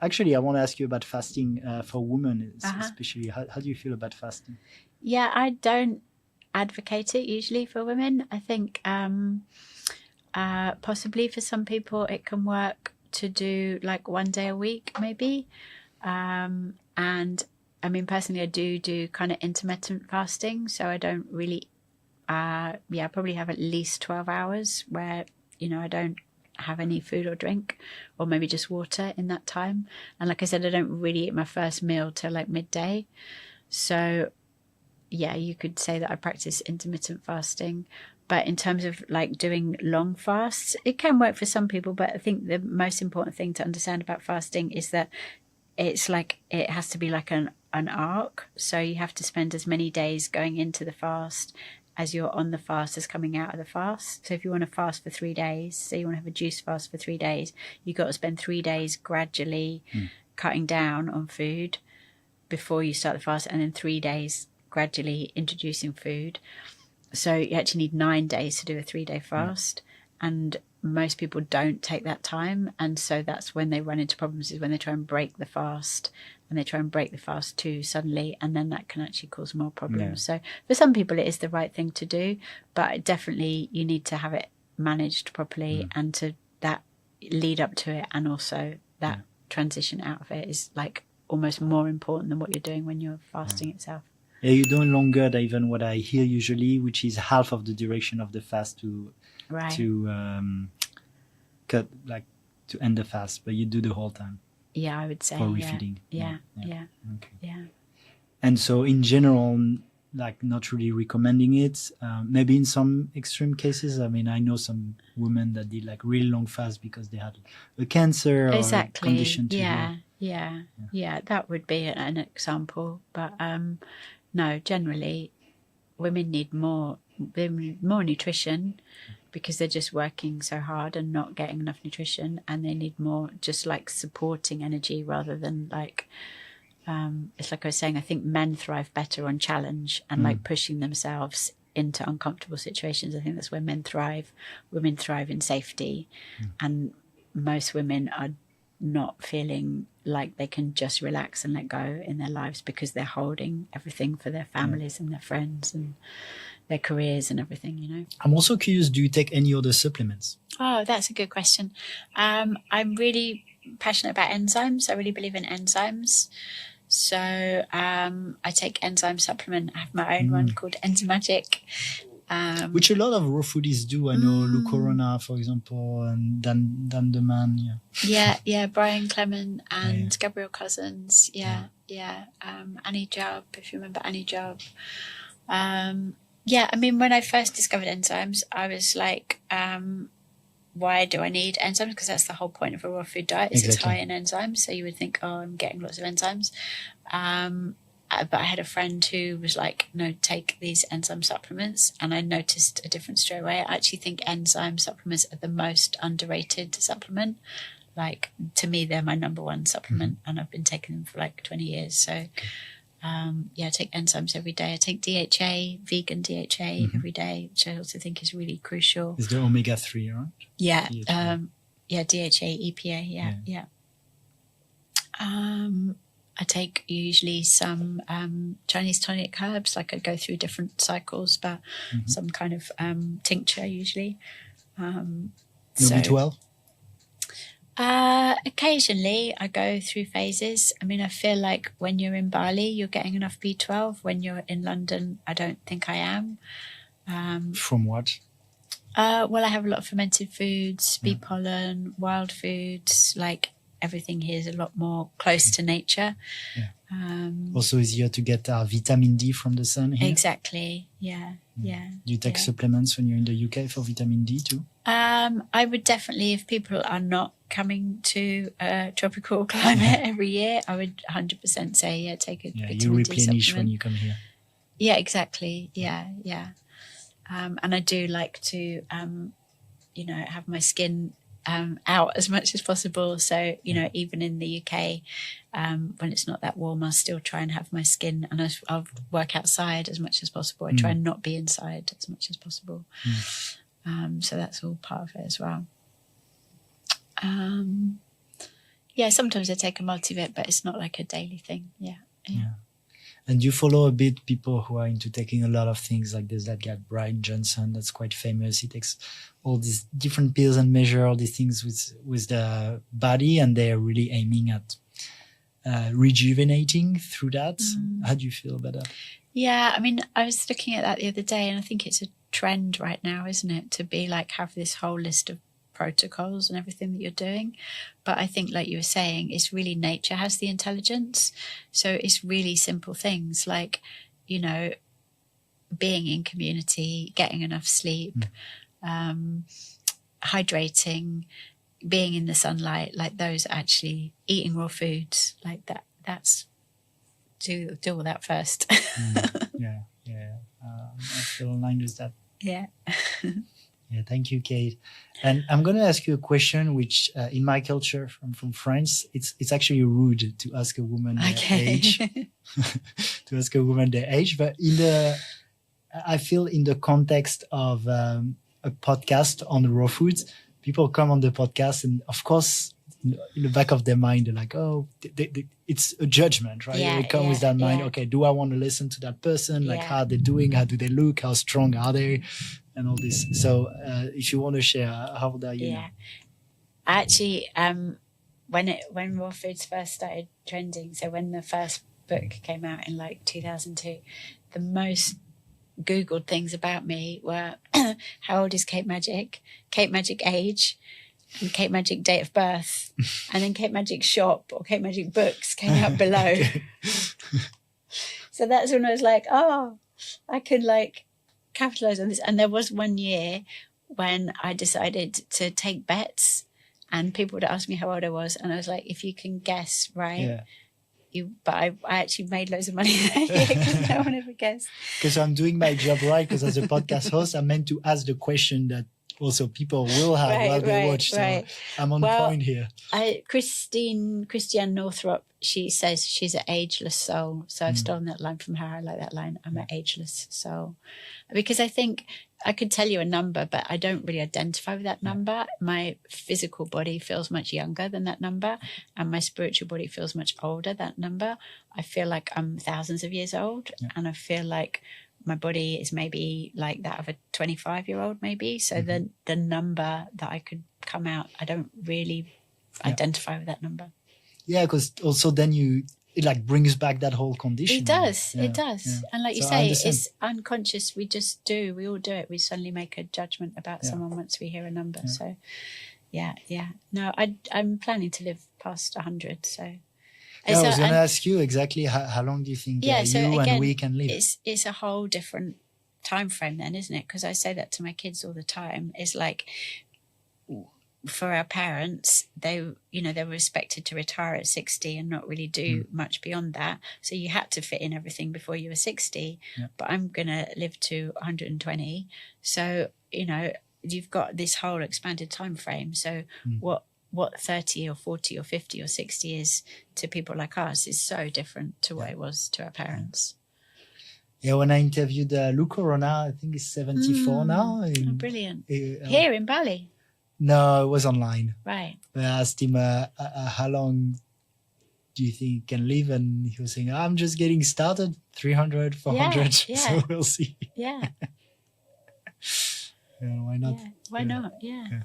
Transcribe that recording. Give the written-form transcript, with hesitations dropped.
Actually, I want to ask you about fasting for women, Uh-huh. especially. How do you feel about fasting? Yeah, I don't advocate it usually for women. I think possibly for some people it can work to do like 1 day a week, maybe. And I mean, personally, I do kind of intermittent fasting, so I don't really, yeah, I probably have at least 12 hours where, I don't have any food or drink, or maybe just water in that time. And like I said, I don't really eat my first meal till like midday. So yeah, you could say that I practice intermittent fasting. But in terms of like doing long fasts, it can work for some people. But I think the most important thing to understand about fasting is that it's like it has to be like an arc. So you have to spend as many days going into the fast as you're on the fast as coming out of the fast. So if you want to fast for 3 days, say you want to have a juice fast for 3 days, you've got to spend 3 days gradually cutting down on food before you start the fast, and then 3 days gradually introducing food. So you actually need 9 days to do a 3 day fast. And most people don't take that time. And so that's when they run into problems, is when they try and break the fast, and they try and break the fast too suddenly. And then that can actually cause more problems. So for some people, it is the right thing to do. But definitely you need to have it managed properly, and to that lead up to it. And also that transition out of it is like almost more important than what you're doing when you're fasting itself. Yeah, you do longer than even what I hear usually, which is half of the duration of the fast to Right. cut, like to end the fast, but you do the whole time. Yeah, I would say. For refeeding. Yeah. Okay. Yeah. And so in general, like not really recommending it. Maybe in some extreme cases. I mean, I know some women that did like really long fast because they had a cancer or a condition to heal. Yeah. That would be an example. But no, generally, women need more nutrition because they're just working so hard and not getting enough nutrition, and they need more just like supporting energy rather than like. It's like I was saying, I think men thrive better on challenge and like pushing themselves into uncomfortable situations. I think that's where men thrive. Women thrive in safety, and most women are not feeling like they can just relax and let go in their lives because they're holding everything for their families and their friends and their careers and everything. I'm also curious, do you take any other supplements? Oh, that's a good question. I'm really passionate about enzymes. I really believe in enzymes. So I take enzyme supplement. I have my own one called Enzymagic. Which a lot of raw foodies do. I know Lou Corona, for example, and Dan the Man. Yeah. Brian Clement and Gabrielle Cousins. Yeah. Annie Jubb, if you remember Annie Jubb. I mean, when I first discovered enzymes, I was like, why do I need enzymes? Because that's the whole point of a raw food diet, is it's high in enzymes. So you would think, oh, I'm getting lots of enzymes. But I had a friend who was like, no, take these enzyme supplements. And I noticed a difference straight away. I actually think enzyme supplements are the most underrated supplement. Like, to me, they're my number one supplement, and I've been taking them for like 20 years. So I take enzymes every day. I take DHA, vegan DHA every day, which I also think is really crucial. Is the omega-3, right? Yeah. DHA, EPA. Yeah. I take usually some Chinese tonic herbs. Like I go through different cycles, but some kind of tincture usually. No B12? Occasionally I go through phases. I mean, I feel like when you're in Bali, you're getting enough B12. When you're in London, I don't think I am. From what? Well, I have a lot of fermented foods, bee pollen, wild foods. Like everything here is a lot more close to nature. Also easier to get vitamin D from the sun here? Exactly. Yeah. Do you take supplements when you're in the UK for vitamin D too? I would definitely, if people are not coming to a tropical climate every year, I would 100% say, take a vitamin D you replenish supplement. when you come here. Yeah, exactly. Yeah. And I do like to, have my skin out as much as possible. So, even in the UK, when it's not that warm, I'll still try and have my skin, and I'll work outside as much as possible. I try and not be inside as much as possible. So that's all part of it as well. Yeah, sometimes I take a multivit, but it's not like a daily thing. Yeah. And you follow a bit people who are into taking a lot of things, like there's that guy Brian Johnson that's quite famous. He takes all these different pills and measure all these things with the body, and they're really aiming at rejuvenating through that. How do you feel about that? Yeah, I mean, I was looking at that the other day, and I think it's a trend right now, isn't it, to be like have this whole list of protocols and everything that you're doing. But I think, like you were saying, it's really nature has the intelligence. So it's really simple things like, you know, being in community, getting enough sleep, hydrating, being in the sunlight, like those actually, eating raw foods, like that's do all that first. Yeah. I feel aligned with that. Yeah. Yeah, thank you, Kate. And I'm going to ask you a question, which in my culture from France, it's actually rude to ask a woman their age, to ask a woman their age. But I feel in the context of a podcast on raw foods, people come on the podcast, and of course, in the back of their mind, they're like, oh, it's a judgment, right? Yeah, they come with that mind. Okay, do I want to listen to that person? Like, how are they doing? How do they look? How strong are they? And all this. So if you want to share, how old are you now? Actually, when raw foods first started trending, so when the first book came out in like 2002, the most Googled things about me were how old is Kate Magic age, and Kate Magic date of birth, and then Kate Magic shop or Kate Magic books came out below. So that's when I was like, oh, I could like capitalize on this. And there was one year when I decided to take bets, and people would ask me how old I was, and I was like, if you can guess right, but I actually made loads of money that year because no one ever guessed. Because I'm doing my job right, because as a podcast host, I'm meant to ask the question that also people will have while they watch. So I'm on point here. Christiane Northrup, she says she's an ageless soul. So I've stolen that line from her. I like that line. I'm an ageless soul. Because I think I could tell you a number, but I don't really identify with that number. My physical body feels much younger than that number, and my spiritual body feels much older than that number. I feel like I'm thousands of years old, and I feel like my body is maybe like that of a 25-year-old maybe. So the number that I could come out, I don't really identify with that number. Yeah, because also then it like brings back that whole condition. It does. And like you say, it's unconscious. We just do. We all do it. We suddenly make a judgment about someone once we hear a number. So no, I'm planning to live past 100. So I was going to ask you exactly how long do you think you and we can live? It's a whole different time frame then, isn't it? Because I say that to my kids all the time. It's like, for our parents, they were expected to retire at 60 and not really do much beyond that. So you had to fit in everything before you were 60. But I'm going to live to 120. So, you've got this whole expanded time frame. So what 30 or 40 or 50 or 60 is to people like us is so different to what it was to our parents. Yeah, when I interviewed Lou Corona, I think he's 74 now. Brilliant. Here in Bali? No, it was online. Right. I asked him, how long do you think he can live? And he was saying, I'm just getting started, 300, 400. So we'll see. Yeah. Why not? Why not? Yeah.